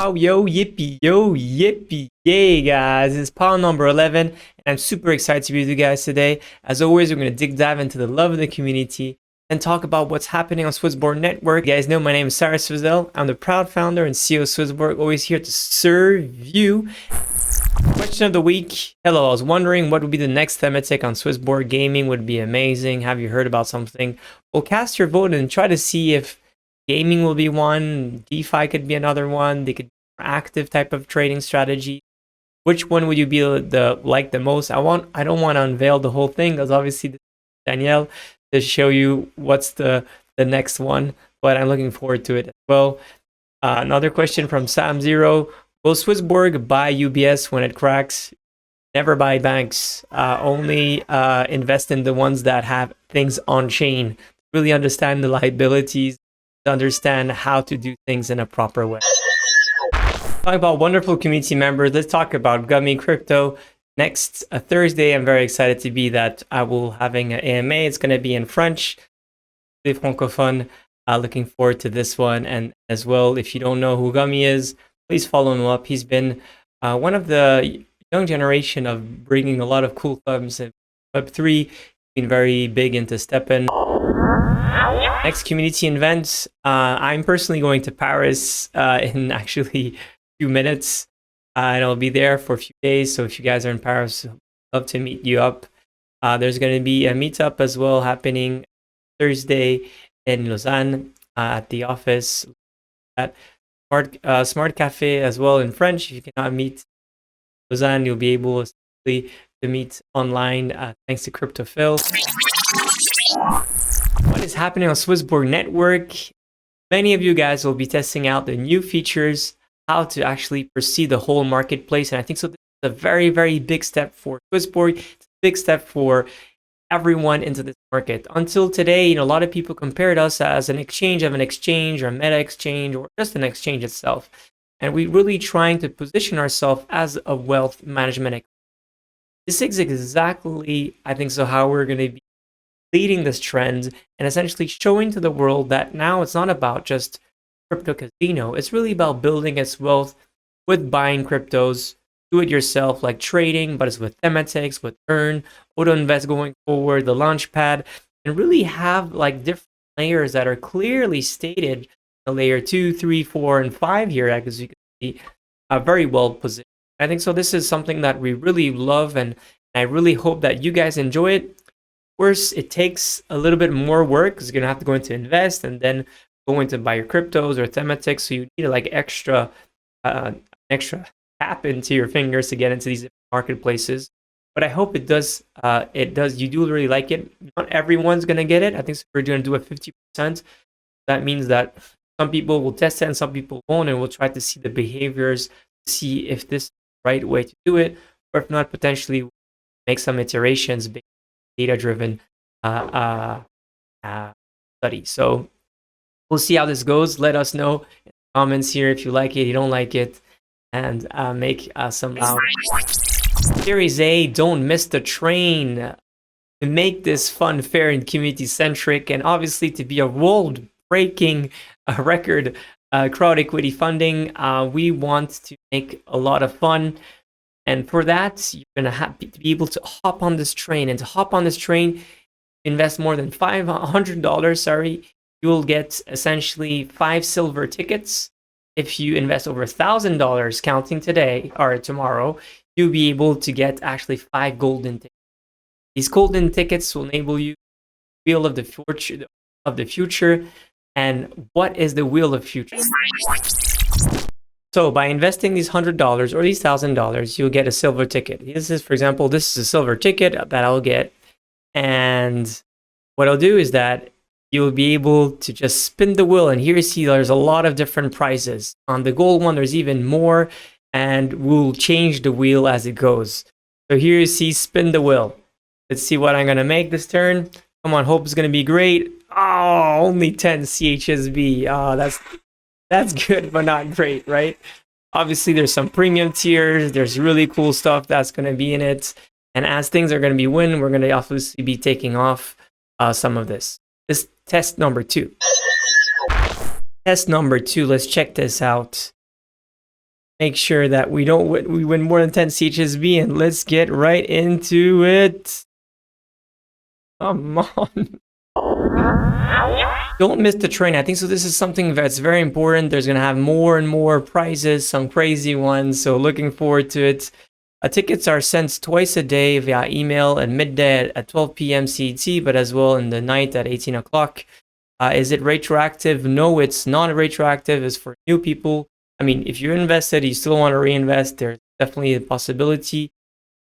Pow yippee yay guys, it's Pow number 11 and I'm super excited to be with you guys today. As always, we're going to dive into the love of the community and talk about what's happening on SwissBorg network. You guys know my name is Cyrus Fazel. I'm the proud founder and CEO of SwissBorg, always here to serve you. Question of the week. Hello, I was wondering what would be the next thematic on SwissBorg. Gaming would be amazing. Have you heard about something? Well, cast your vote and try to see if gaming will be one, DeFi could be another one. They could be more active type of trading strategy. Which one would you be the most? I don't want to unveil the whole thing because obviously this is Danielle to show you what's the next one, but I'm looking forward to it as well. Another question from Sam Zero. Will SwissBorg buy UBS when it cracks? Never buy banks. Only invest in the ones that have things on chain. Really understand the liabilities, to understand how to do things in a proper way. Talk about wonderful community members. Let's talk about Gummy Crypto. Next Thursday, I'm very excited to be that I will having an AMA. It's going to be in French, the francophone. Looking forward to this one. And as well, if you don't know who Gummy is, please follow him up. He's been one of the young generation of bringing a lot of cool clubs in Web3. Been very big into stepping. Next community events. I'm personally going to Paris in actually a few minutes. And I'll be there for a few days. So if you guys are in Paris, I'd love to meet you up. There's going to be a meetup as well happening Thursday in Lausanne at the office at Smart Cafe as well in French. If you cannot meet Lausanne, you'll be able to meet online thanks to Cryptophil. What is happening on SwissBorg network? Many of you guys will be testing out the new features, how to actually perceive the whole marketplace. And I think so this is a very, very big step for SwissBorg. It's a big step for everyone into this market. Until today, a lot of people compared us as an exchange of an exchange or a meta exchange or just an exchange itself. And we're really trying to position ourselves as a wealth management exchange. This is exactly, I think so, how we're going to be leading this trend and essentially showing to the world that now it's not about just crypto casino. It's really about building its wealth with buying cryptos, do it yourself like trading, but it's with thematics, with earn, auto invest going forward, the launchpad, and really have like different layers that are clearly stated. The layer 2, 3, 4, and 5 here, as you can see, are very well positioned. I think so. This is something that we really love, and I really hope that you guys enjoy it. Of course, it takes a little bit more work because you're gonna have to go into invest and then go into buy your cryptos or thematics. So you need like extra tap into your fingers to get into these marketplaces. But I hope it does. You do really like it. Not everyone's gonna get it. I think we're gonna do a 50%. That means that some people will test it and some people won't, and we'll try to see the behaviors, see if this is the right way to do it, or if not, potentially make some iterations based on data-driven study. So we'll see how this goes. Let us know in the comments here if you like it, you don't like it, and make some Series A, don't miss the train. To make this fun, fair, and community-centric, and obviously to be a world-breaking record crowd equity funding, we want to make a lot of fun. And for that, you're going to have to be able to hop on this train. And to hop on this train, invest more than $500, you will get essentially 5 silver tickets. If you invest over $1,000 counting today or tomorrow, you'll be able to get actually 5 golden tickets. These golden tickets will enable you the wheel of the future. And what is the wheel of future? So by investing these $100 or these $1,000, you'll get a silver ticket. This is, for example, this is a silver ticket that I'll get. And what I'll do is that you'll be able to just spin the wheel. And here you see there's a lot of different prizes. On the gold one, there's even more. And we'll change the wheel as it goes. So here you see spin the wheel. Let's see what I'm going to make this turn. Come on, hope it's going to be great. Oh, only 10 CHSB. Oh, that's good, but not great, right? Obviously, there's some premium tiers. There's really cool stuff that's going to be in it. And as things are going to be we're going to obviously be taking off some of this. This test number 2. Test number 2, let's check this out. make sure that we win more than 10 CHSB, and let's get right into it. Come on. Don't miss the train. I think so. This is something that's very important. There's going to have more and more prizes, some crazy ones. So looking forward to it. Tickets are sent twice a day via email at midday at 12 p.m. CET, but as well in the night at 18 o'clock. Is it retroactive? No, it's not retroactive. It's for new people. I mean, if you're invested, you still want to reinvest, there's definitely a possibility.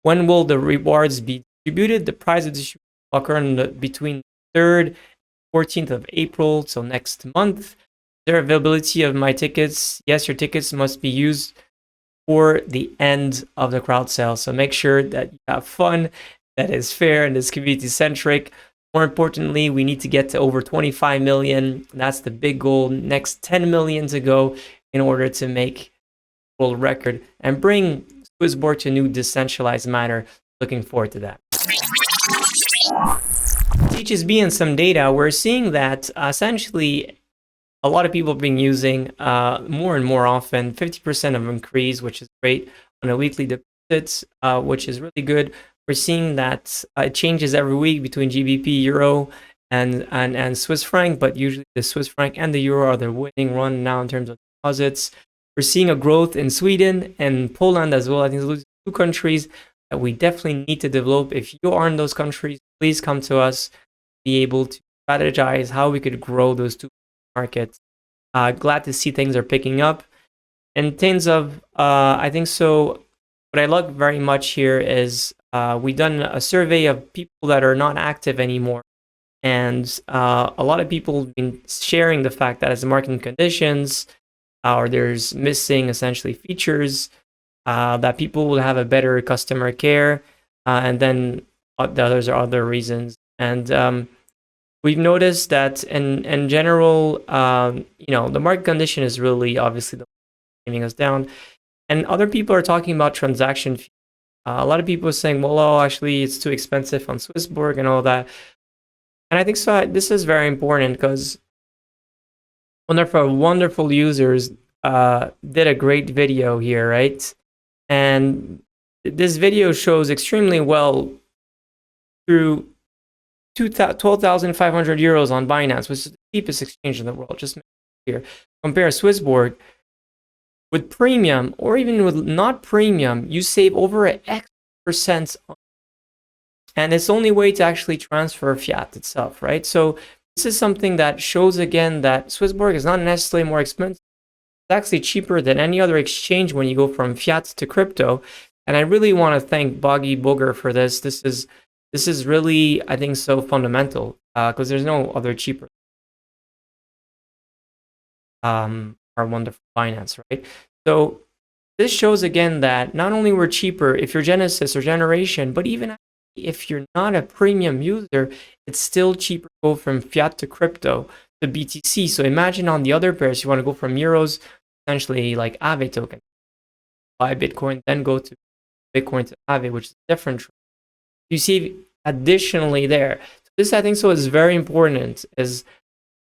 When will the rewards be distributed? The prize distribution will occur between 3rd 14th of April, so next month. Their availability of my tickets. Yes, your tickets must be used for the end of the crowd sale. So make sure that you have fun, that is fair, and is community centric. More importantly, we need to get to over 25 million. That's the big goal. Next 10 million to go in order to make world record and bring SwissBorg to a new decentralized manner. Looking forward to that. CHSB and some data, we're seeing that essentially a lot of people have been using more and more often, 50% of increase, which is great on a weekly deposit, which is really good. We're seeing that it changes every week between GBP, Euro, and Swiss franc, but usually the Swiss franc and the Euro are the winning run now in terms of deposits. We're seeing a growth in Sweden and Poland as well. I think those are two countries that we definitely need to develop. If you are in those countries, please come to us, be able to strategize how we could grow those two markets. Glad to see things are picking up. In terms of, I think so, what I like very much here is we've done a survey of people that are not active anymore. And a lot of people have been sharing the fact that as the market conditions, or there's missing essentially features, that people will have a better customer care, and then the others are other reasons. And we've noticed that in general, the market condition is really obviously bringing us down. And other people are talking about transaction fees. A lot of people are saying, well, actually, it's too expensive on SwissBorg and all that. And I think so. This is very important because wonderful users did a great video here, right? And this video shows extremely well through 12,500 euros on Binance, which is the cheapest exchange in the world. Just here, compare SwissBorg with premium, or even with not premium, you save over X%. And it's the only way to actually transfer fiat itself, right? So this is something that shows again that SwissBorg is not necessarily more expensive. It's actually cheaper than any other exchange when you go from fiat to crypto. And I really want to thank Boggy Booger for this. This is really, I think, so fundamental because there's no other cheaper. Our wonderful finance, right? So this shows again that not only we're cheaper if you're Genesis or Generation, but even if you're not a premium user, it's still cheaper to go from fiat to crypto to BTC. So imagine on the other pairs, you want to go from euros, essentially like Aave token, buy Bitcoin, then go to Bitcoin to Aave, which is different. You see additionally there. This, I think, so is very important, is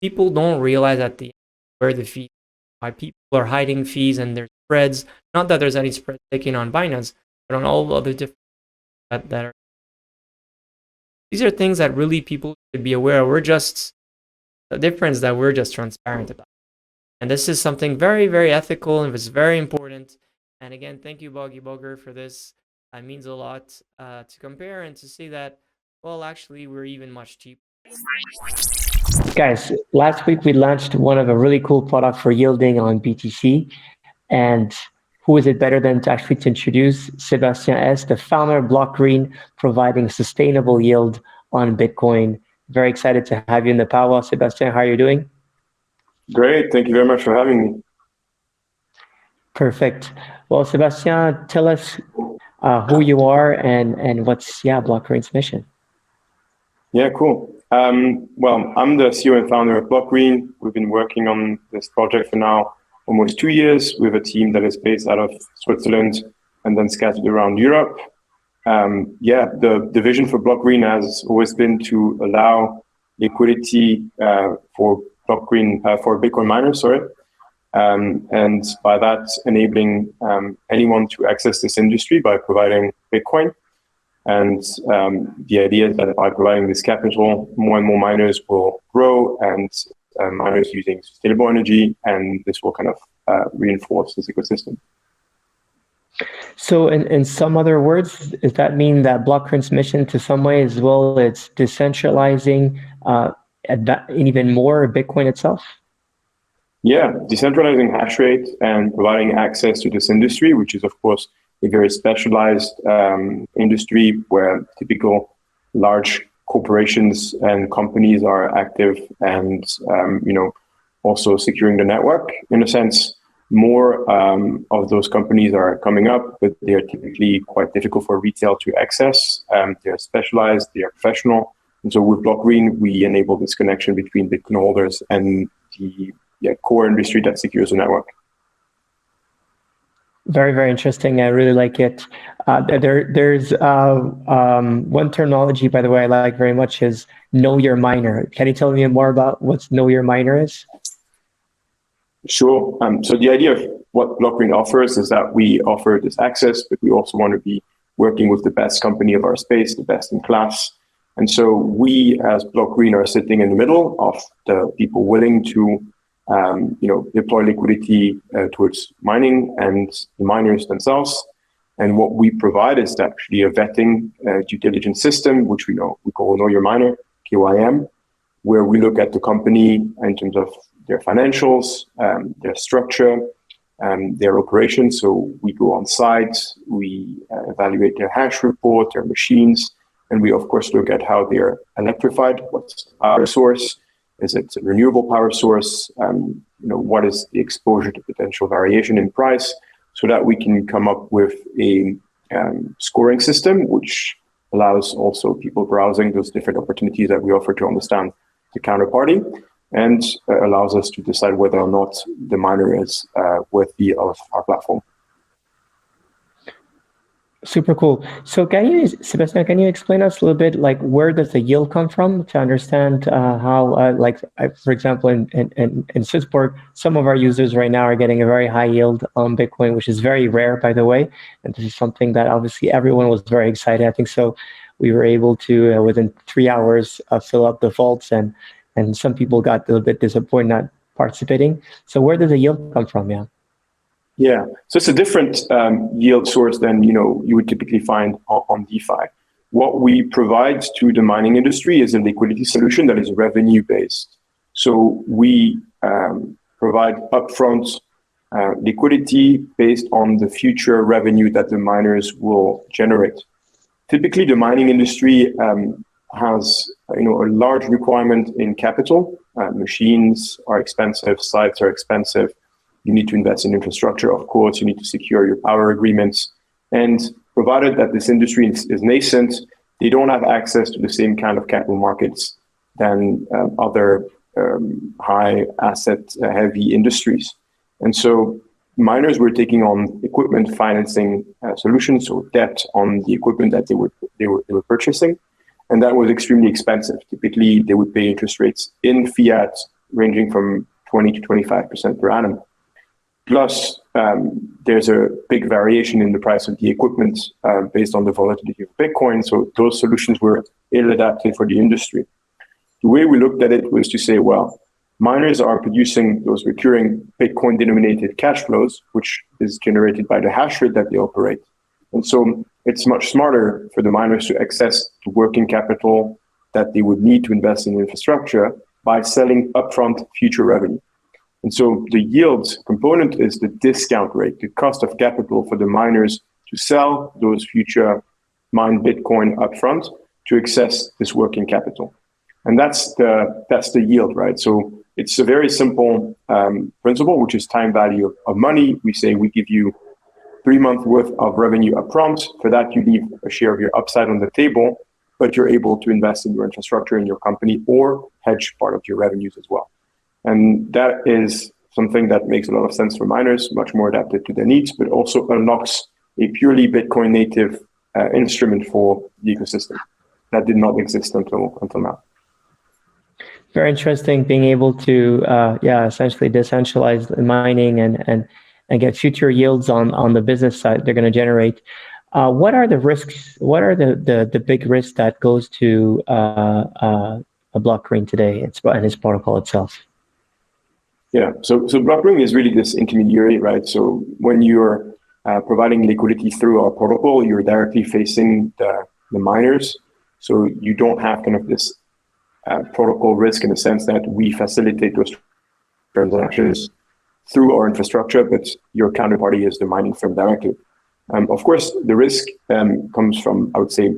people don't realize at the end where the fees, why people are hiding fees and there's spreads. Not that there's any spread taken on Binance, but on all the other different that are. These are things that really people should be aware of. We're just the difference that we're just transparent about. And this is something very, very ethical, and it's very important. And again, thank you, Boggy Booger, for this. It means a lot to compare and to see that, well, actually, we're even much cheaper. Guys, last week we launched one of a really cool product for yielding on BTC. And who is it better than to actually introduce Sebastien S., the founder of Block Green, providing sustainable yield on Bitcoin. Very excited to have you in the Pow Wow. Sebastien, how are you doing? Great. Thank you very much for having me. Perfect. Well, Sebastien, tell us who you are and what's Block Green's mission. Yeah, cool. Well, I'm the CEO and founder of Block Green. We've been working on this project for now almost 2 years with a team that is based out of Switzerland and then scattered around Europe. The vision for Block Green has always been to allow liquidity for Block Green, for Bitcoin miners, And by that, enabling anyone to access this industry by providing Bitcoin. And the idea is that by providing this capital, more and more miners will grow, and miners using sustainable energy, and this will kind of reinforce this ecosystem. So in some other words, does that mean that block transmission to some way as well, it's decentralizing even more Bitcoin itself? Yeah, decentralizing hash rate and providing access to this industry, which is, of course, a very specialized industry where typical large corporations and companies are active, and also securing the network. In a sense, more of those companies are coming up, but they are typically quite difficult for retail to access. They're specialized, they are professional. And so with Block Green, we enable this connection between Bitcoin holders and the core industry that secures the network. Very, very interesting. I really like it. There's one terminology, by the way, I like very much is know your miner. Can you tell me more about what know your miner is? Sure. So the idea of what Block Green offers is that we offer this access, but we also want to be working with the best company of our space, the best in class. And so we, as Block Green, are sitting in the middle of the people willing to deploy liquidity towards mining and the miners themselves. And what we provide is actually a vetting due diligence system, which we call Know Your Miner, KYM, where we look at the company in terms of their financials, their structure, their operations. So we go on site, we evaluate their hash report, their machines, and we of course look at how they're electrified, what's the power source, is it a renewable power source, what is the exposure to potential variation in price, so that we can come up with a scoring system, which allows also people browsing those different opportunities that we offer to understand the counterparty, and allows us to decide whether or not the miner is worthy of our platform. Super cool. So Sebastian, can you explain us a little bit, like where does the yield come from to understand how, for example, in SwissBorg, some of our users right now are getting a very high yield on Bitcoin, which is very rare, by the way. And this is something that obviously everyone was very excited. I think so. We were able to, within 3 hours, fill up the vaults, and some people got a little bit disappointed not participating. So where does the yield come from? Yeah, so it's a different yield source than you would typically find on DeFi. What we provide to the mining industry is a liquidity solution that is revenue based. So we provide upfront liquidity based on the future revenue that the miners will generate. Typically, the mining industry has a large requirement in capital. Machines are expensive, sites are expensive. You need to invest in infrastructure, of course. You need to secure your power agreements. And provided that this industry is nascent, they don't have access to the same kind of capital markets than other high asset heavy industries. And so miners were taking on equipment financing solutions, so debt on the equipment that they were purchasing. And that was extremely expensive. Typically, they would pay interest rates in fiat ranging from 20 to 25% per annum. Plus, there's a big variation in the price of the equipment based on the volatility of Bitcoin. So those solutions were ill-adapted for the industry. The way we looked at it was to say, well, miners are producing those recurring Bitcoin-denominated cash flows, which is generated by the hash rate that they operate. And so it's much smarter for the miners to access the working capital that they would need to invest in infrastructure by selling upfront future revenue. And so the yield component is the discount rate, the cost of capital for the miners to sell those future mined Bitcoin upfront to access this working capital. And that's the yield, right? So it's a very simple principle, which is time value of money. We say we give you 3 months worth of revenue upfront. For that, you leave a share of your upside on the table, but you're able to invest in your infrastructure in your company or hedge part of your revenues as well. And that is something that makes a lot of sense for miners, much more adapted to their needs, but also unlocks a purely Bitcoin native instrument for the ecosystem that did not exist until now. Very interesting being able to, essentially decentralize the mining and get future yields on the business side they're going to generate. What are the risks? What are the big risks that goes to a blockchain today and its protocol itself? Yeah, so blockchain is really this intermediary, right? So when you're providing liquidity through our protocol, you're directly facing the miners. So you don't have kind of this protocol risk in the sense that we facilitate those transactions through our infrastructure, but your counterparty is the mining firm directly. Of course, the risk comes from, I would say,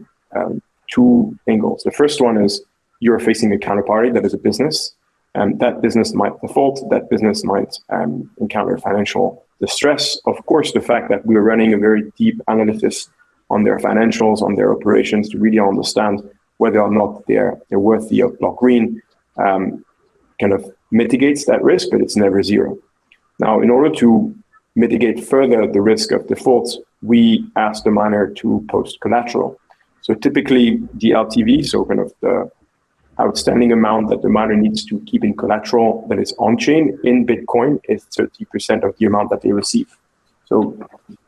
two angles. The first one is you're facing a counterparty that is a business. That business might default, that business might encounter financial distress. Of course, the fact that we're running a very deep analysis on their financials, on their operations to really understand whether or not they're worthy of block green kind of mitigates that risk, but it's never zero. Now, in order to mitigate further the risk of default, we ask the miner to post collateral. So typically the LTV, so kind of the outstanding amount that the miner needs to keep in collateral that is on-chain in Bitcoin is 30% of the amount that they receive. So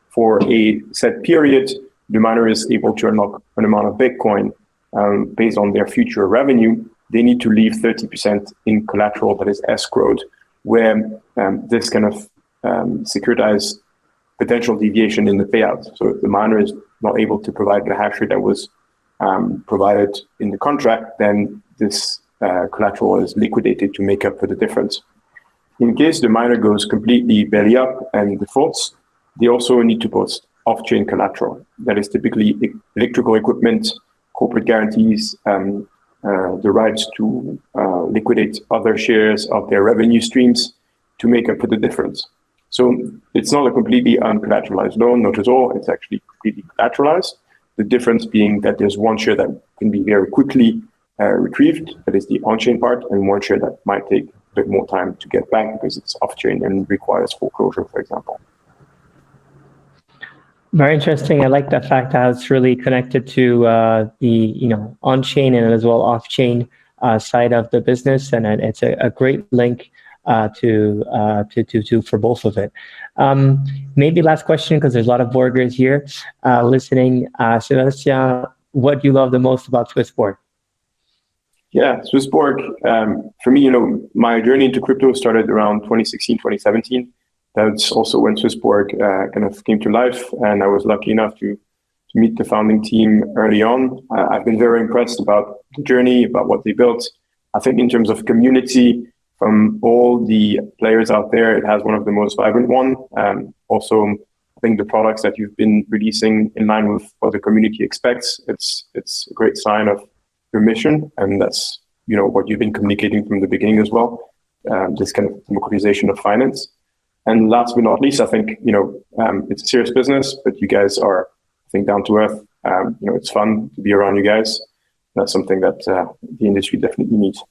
for a set period, the miner is able to unlock an amount of Bitcoin based on their future revenue. They need to leave 30% in collateral that is escrowed, where this kind of securitize potential deviation in the payout. So if the miner is not able to provide the hash rate that was provided in the contract, then this collateral is liquidated to make up for the difference. In case the miner goes completely belly up and defaults, they also need to post off-chain collateral. That is typically electrical equipment, corporate guarantees, the rights to liquidate other shares of their revenue streams to make up for the difference. So it's not a completely uncollateralized loan, not at all. It's actually completely collateralized. The difference being that there's one share that can be very quickly retrieved, that is the on-chain part, and one share that might take a bit more time to get back because it's off-chain and requires foreclosure, for example. Very interesting. I like the fact that it's really connected to the on-chain and as well off-chain side of the business, and it's a great link to for both of it. Maybe last question, because there's a lot of Borgers here listening. Sébastien, what do you love the most about SwissBorg? Yeah, SwissBorg, for me, my journey into crypto started around 2016, 2017. That's also when SwissBorg kind of came to life, and I was lucky enough to meet the founding team early on. I've been very impressed about the journey, about what they built. I think in terms of community, from all the players out there, it has one of the most vibrant one. Also, I think the products that you've been releasing in line with what the community expects, it's a great sign of your mission, and that's what you've been communicating from the beginning as well. This kind of democratization of finance. And last but not least, I think it's a serious business, but you guys are, I think, down to earth. It's fun to be around you guys. That's something that the industry definitely needs.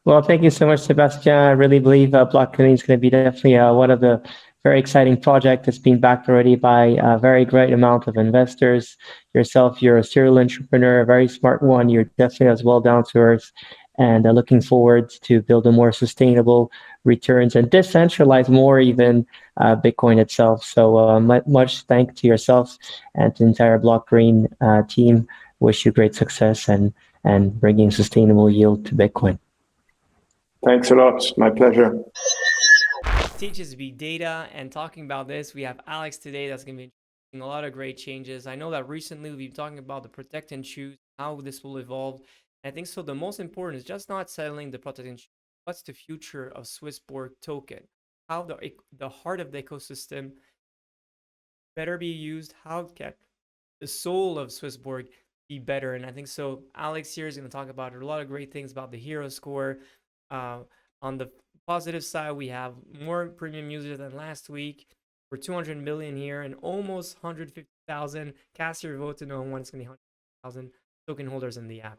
Well, thank you so much, Sébastien. I really believe blockchain is going to be definitely one of the very exciting projects that's been backed already by a very great amount of investors. Yourself, you're a serial entrepreneur, a very smart one. You're definitely as well down to earth, and looking forward to build a more sustainable returns and decentralize more even Bitcoin itself. So much thanks to yourself and the entire blockchain team. Wish you great success and bringing sustainable yield to Bitcoin. Thanks a lot. My pleasure. Teaches big data, and talking about this, we have Alex today that's going to be making a lot of great changes. I know that recently we've been talking about the protect and choose, how this will evolve. And I think so the most important is just not settling the protect and choose. What's the future of SwissBorg token? How the heart of the ecosystem better be used? How can the soul of SwissBorg be better? And I think so Alex here is going to talk about a lot of great things about the hero score. On the positive side, we have more premium users than last week. We're 200 million here and almost 150,000. Cast your vote to know when it's going to be 100,000 token holders in the app.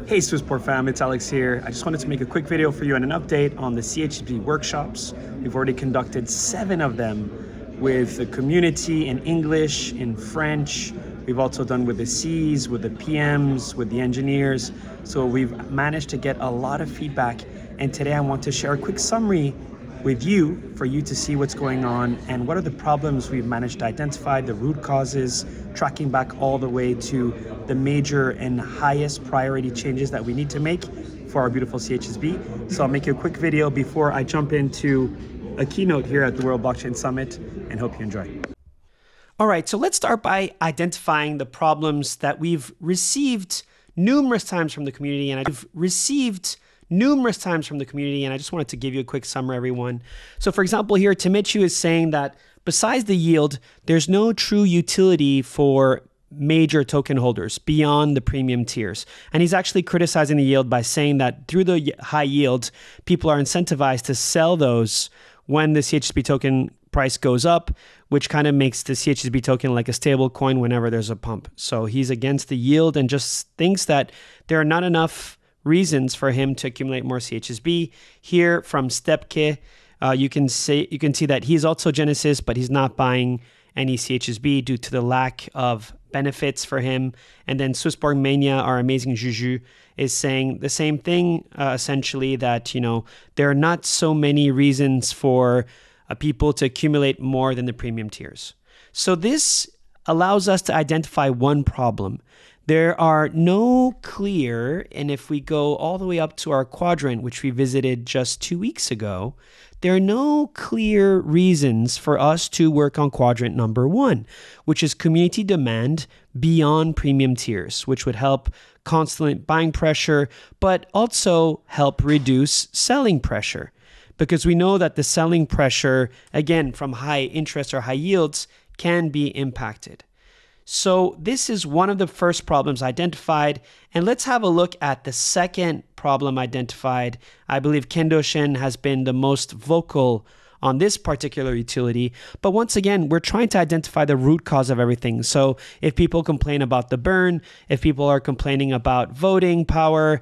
Hey SwissBorg fam, it's Alex here. I just wanted to make a quick video for you and an update on the CHB workshops. We've already conducted 7 of them with the community in English, in French, We've also done with the Cs, with the PMs, with the engineers. So we've managed to get a lot of feedback. And today I want to share a quick summary with you for you to see what's going on and what are the problems we've managed to identify, the root causes, tracking back all the way to the major and highest priority changes that we need to make for our beautiful CHSB. So I'll make you a quick video before I jump into a keynote here at the World Blockchain Summit, and hope you enjoy. All right, so let's start by identifying the problems that we've received numerous times from the community, and I just wanted to give you a quick summary, everyone. So for example, here, Timichu is saying that besides the yield, there's no true utility for major token holders beyond the premium tiers. And he's actually criticizing the yield by saying that through the high yield, people are incentivized to sell those when the CHSB token price goes up, which kind of makes the CHSB token like a stable coin whenever there's a pump. So he's against the yield and just thinks that there are not enough reasons for him to accumulate more CHSB. Here from Stepke, you can see that he's also Genesis, but he's not buying any CHSB due to the lack of benefits for him. And then SwissBorg Mania, our amazing Juju, is saying the same thing, essentially, that, there are not so many reasons for people to accumulate more than the premium tiers. So this allows us to identify one problem. There are no clear, and if we go all the way up to our quadrant, which we visited just 2 weeks ago, there are no clear reasons for us to work on quadrant number 1, which is community demand beyond premium tiers, which would help constant buying pressure, but also help reduce selling pressure. Because we know that the selling pressure, again, from high interest or high yields, can be impacted. So this is one of the first problems identified. And let's have a look at the second problem identified. I believe Kendo Shen has been the most vocal on this particular utility. But once again, we're trying to identify the root cause of everything. So if people complain about the burn, if people are complaining about voting power,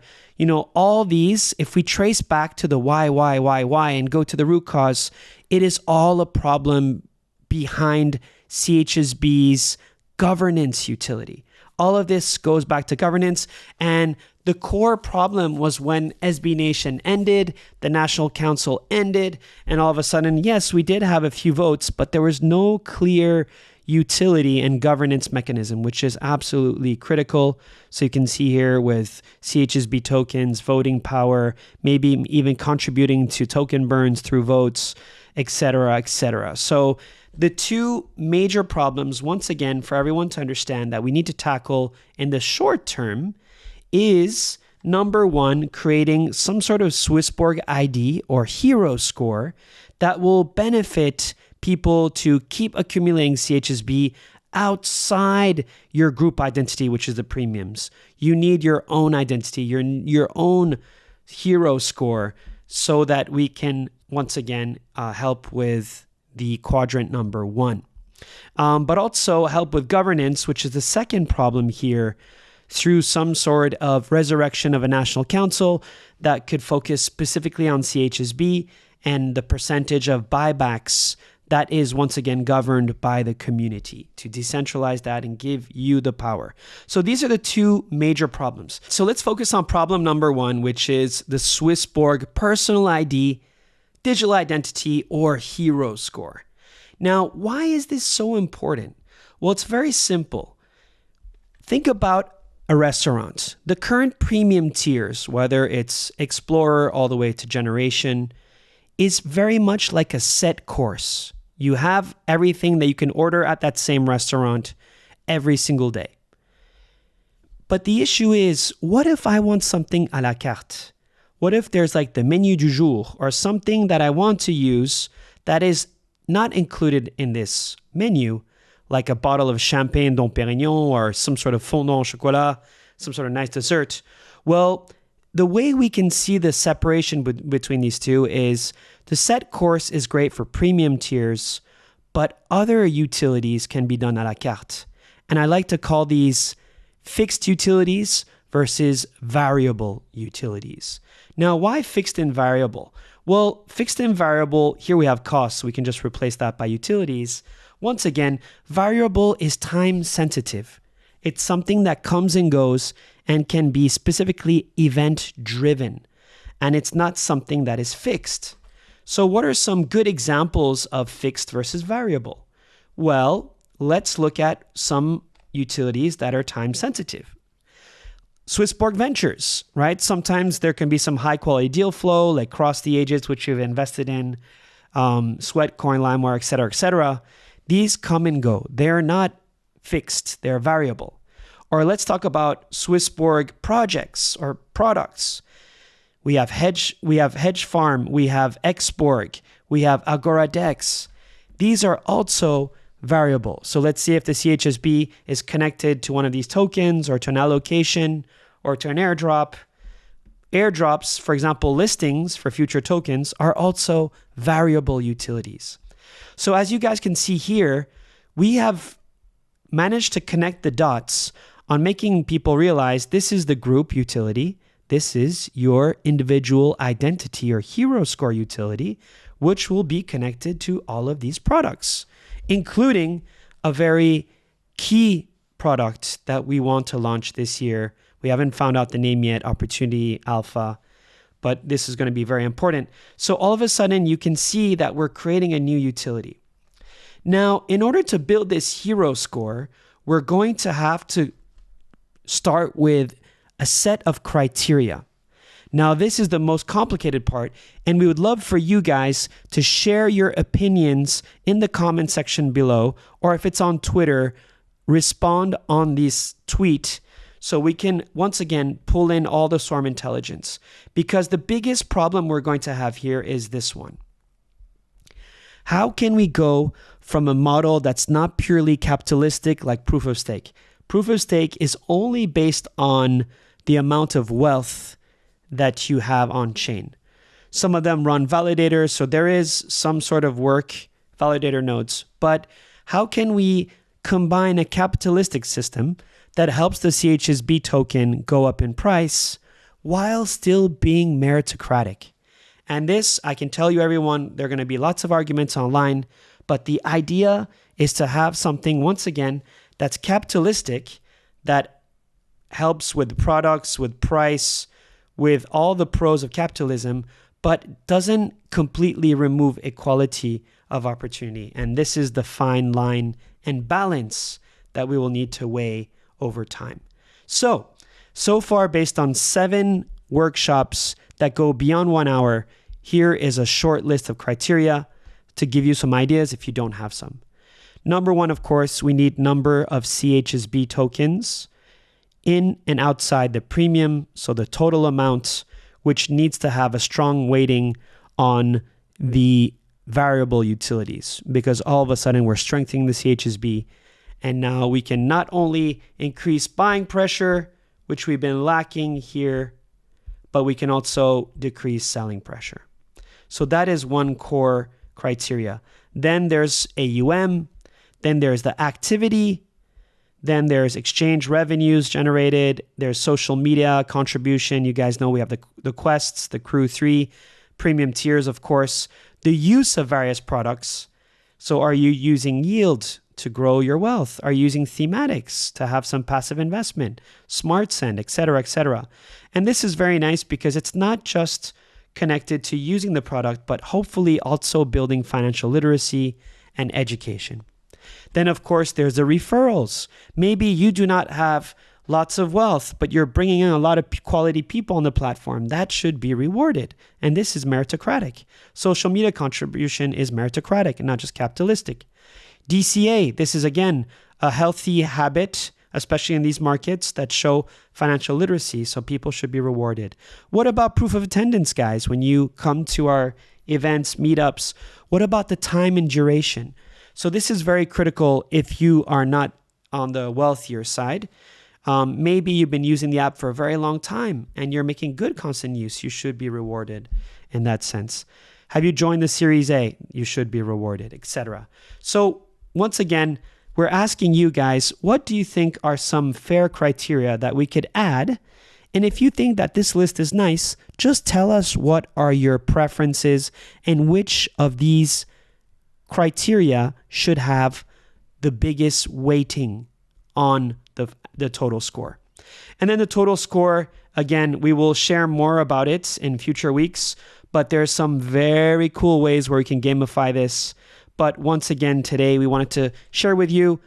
all these, if we trace back to the why, and go to the root cause, it is all a problem behind CHSB's governance utility. All of this goes back to governance, and the core problem was when SB Nation ended, the National Council ended, and all of a sudden, yes, we did have a few votes, but there was no clear utility and governance mechanism, which is absolutely critical. So you can see here with CHSB tokens, voting power, maybe even contributing to token burns through votes, etc., etc. So the two major problems, once again, for everyone to understand that we need to tackle in the short term is, number one, creating some sort of SwissBorg ID or hero score that will benefit people to keep accumulating CHSB outside your group identity, which is the premiums. You need your own identity, your own hero score, so that we can, once again, help with the quadrant number 1. But also help with governance, which is the second problem here, through some sort of resurrection of a national council that could focus specifically on CHSB and the percentage of buybacks that is once again governed by the community, to decentralize that and give you the power. So these are the two major problems. So let's focus on problem number 1, which is the SwissBorg personal ID, digital identity, or hero score. Now, why is this so important? Well, it's very simple. Think about a restaurant. The current premium tiers, whether it's Explorer all the way to Generation, is very much like a set course. You have everything that you can order at that same restaurant every single day. But the issue is, what if I want something à la carte? What if there's like the menu du jour or something that I want to use that is not included in this menu, like a bottle of Champagne Dom Pérignon or some sort of fondant au chocolat, some sort of nice dessert? Well, the way we can see the separation between these two is the set course is great for premium tiers, but other utilities can be done à la carte. And I like to call these fixed utilities versus variable utilities. Now, why fixed and variable? Well, fixed and variable, here we have costs, so we can just replace that by utilities. Once again, variable is time sensitive. It's something that comes and goes and can be specifically event driven. And it's not something that is fixed. So what are some good examples of fixed versus variable? Well, let's look at some utilities that are time sensitive. SwissBorg Ventures, right? Sometimes there can be some high quality deal flow, like Cross the Ages, which you've invested in, Sweat, Coin, LimeWire, et cetera, et cetera. These come and go. They're not fixed. They're variable. Or let's talk about SwissBorg projects or products. We have Hedge Farm, we have Xborg, we have AgoraDex. These are also variable. So let's see if the CHSB is connected to one of these tokens or to an allocation or to an airdrop. Airdrops, for example, listings for future tokens are also variable utilities. So as you guys can see here, we have managed to connect the dots on making people realize this is the group utility. This is your individual identity or hero score utility, which will be connected to all of these products, including a very key product that we want to launch this year. We haven't found out the name yet, Opportunity Alpha, but this is going to be very important. So all of a sudden, you can see that we're creating a new utility. Now, in order to build this hero score, we're going to have to start with a set of criteria. Now, this is the most complicated part, and we would love for you guys to share your opinions in the comment section below, or if it's on Twitter, respond on this tweet so we can, once again, pull in all the swarm intelligence. Because the biggest problem we're going to have here is this one. How can we go from a model that's not purely capitalistic like proof of stake? Proof of stake is only based on the amount of wealth that you have on chain. Some of them run validators, so there is some sort of work, validator nodes. But how can we combine a capitalistic system that helps the CHSB token go up in price while still being meritocratic? And this, I can tell you everyone, there are going to be lots of arguments online, but the idea is to have something, once again, that's capitalistic, that helps with products, with price, with all the pros of capitalism, but doesn't completely remove equality of opportunity. And this is the fine line and balance that we will need to weigh over time. So far, based on 7 workshops that go beyond 1 hour, here is a short list of criteria to give you some ideas if you don't have some. Number 1, of course, we need number of CHSB tokens in and outside the premium, so the total amount, which needs to have a strong weighting on the variable utilities, because all of a sudden we're strengthening the CHSB, and now we can not only increase buying pressure, which we've been lacking here, but we can also decrease selling pressure. So that is one core criteria. Then there's AUM, then there's the activity, then there's exchange revenues generated, there's social media contribution. You guys know we have the quests, the crew 3, premium tiers, of course, the use of various products. So are you using yield to grow your wealth? Are you using thematics to have some passive investment, smart send, et cetera, et cetera? And this is very nice because it's not just connected to using the product, but hopefully also building financial literacy and education. Then, of course, there's the referrals. Maybe you do not have lots of wealth, but you're bringing in a lot of quality people on the platform. That should be rewarded. And this is meritocratic. Social media contribution is meritocratic and not just capitalistic. DCA, this is, again, a healthy habit, especially in these markets that show financial literacy, so people should be rewarded. What about proof of attendance, guys? When you come to our events, meetups, what about the time and duration? So this is very critical if you are not on the wealthier side. Maybe you've been using the app for a very long time and you're making good constant use. You should be rewarded in that sense. Have you joined the Series A? You should be rewarded, etc. So once again, we're asking you guys, what do you think are some fair criteria that we could add? And if you think that this list is nice, just tell us what are your preferences and which of these criteria should have the biggest weighting on the total score. And then the total score, again, we will share more about it in future weeks, but there's some very cool ways where we can gamify this. But once again, today we wanted to share with you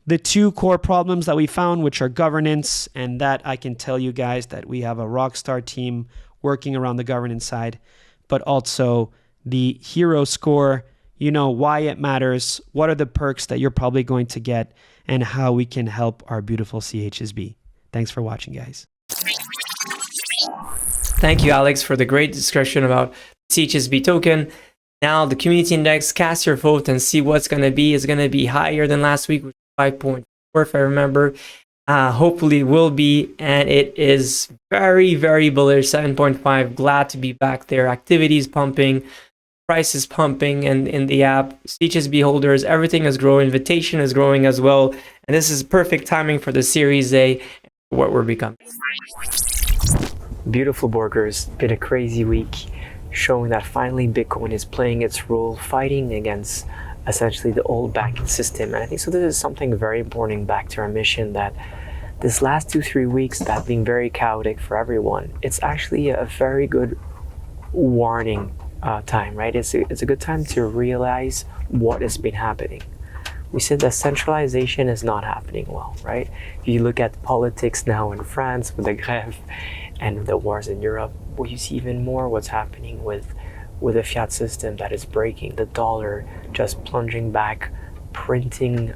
the two core problems that we found, which are governance, and that I can tell you guys that we have a rockstar team working around the governance side, but also the hero score, why it matters, what are the perks that you're probably going to get, and how we can help our beautiful CHSB. Thanks for watching, guys. Thank you, Alex, for the great discussion about CHSB token. Now, the community index, cast your vote and see what's going to be. It's going to be higher than last week, which was 5.4, if I remember. Hopefully it will be, and it is very, very bullish, 7.5. Glad to be back there. Activities pumping, price is pumping, and in the app, CHSB holders, everything is growing. Invitation is growing as well. And this is perfect timing for the Series A, what we're becoming. Beautiful burgers, been a crazy week, showing that finally Bitcoin is playing its role, fighting against essentially the old banking system. And I think so this is something very important back to our mission, that this last 2-3 weeks that have been very chaotic for everyone, it's actually a very good warning time, right? It's a good time to realize what has been happening. We said that centralization is not happening well, right? If you look at politics now in France with the grève and the wars in Europe, well, you see even more what's happening with a fiat system that is breaking, the dollar just plunging back, printing,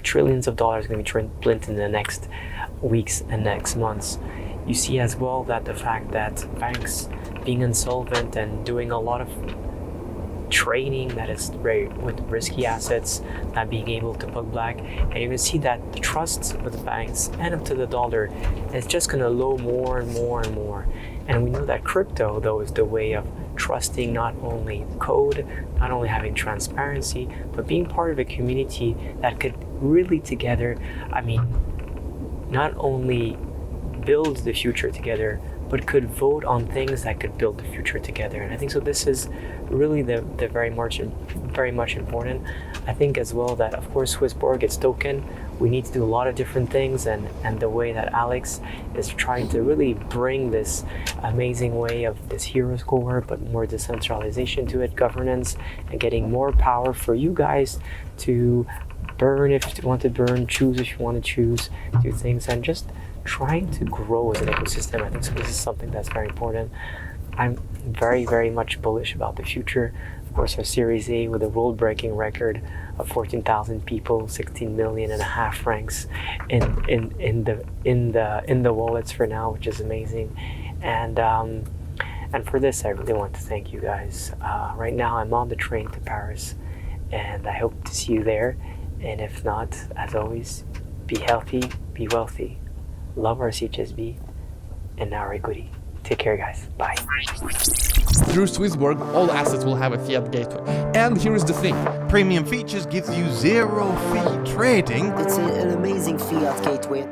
trillions of dollars going to be printed in the next weeks and next months. You see as well that the fact that banks being insolvent and doing a lot of trading that is very with risky assets, not being able to put back, and you can see that the trust with the banks and up to the dollar is just going to low more and more and more. And we know that crypto, though, is the way of trusting not only code, not only having transparency, but being part of a community that could really together, not only build the future together, but could vote on things that could build the future together. And I think so this is really the very much important. I think as well that, of course, SwissBorg, its token, we need to do a lot of different things, and the way that Alex is trying to really bring this amazing way of this hero score, but more decentralization to it, governance, and getting more power for you guys to burn if you want to burn, choose if you want to choose, do things, and just trying to grow as an ecosystem. I think so this is something that's very important. I'm very, very much bullish about the future. Of course, our Series A with a world-breaking record of 14,000 people, 16 million and a half francs in the wallets for now, which is amazing. And for this, I really want to thank you guys. Right now, I'm on the train to Paris, and I hope to see you there. And if not, as always, be healthy, be wealthy. Love our CHSB and our equity. Take care, guys. Bye. Through SwissBorg, all assets will have a fiat gateway. And here is the thing. Premium features gives you zero fee trading. It's an amazing fiat gateway.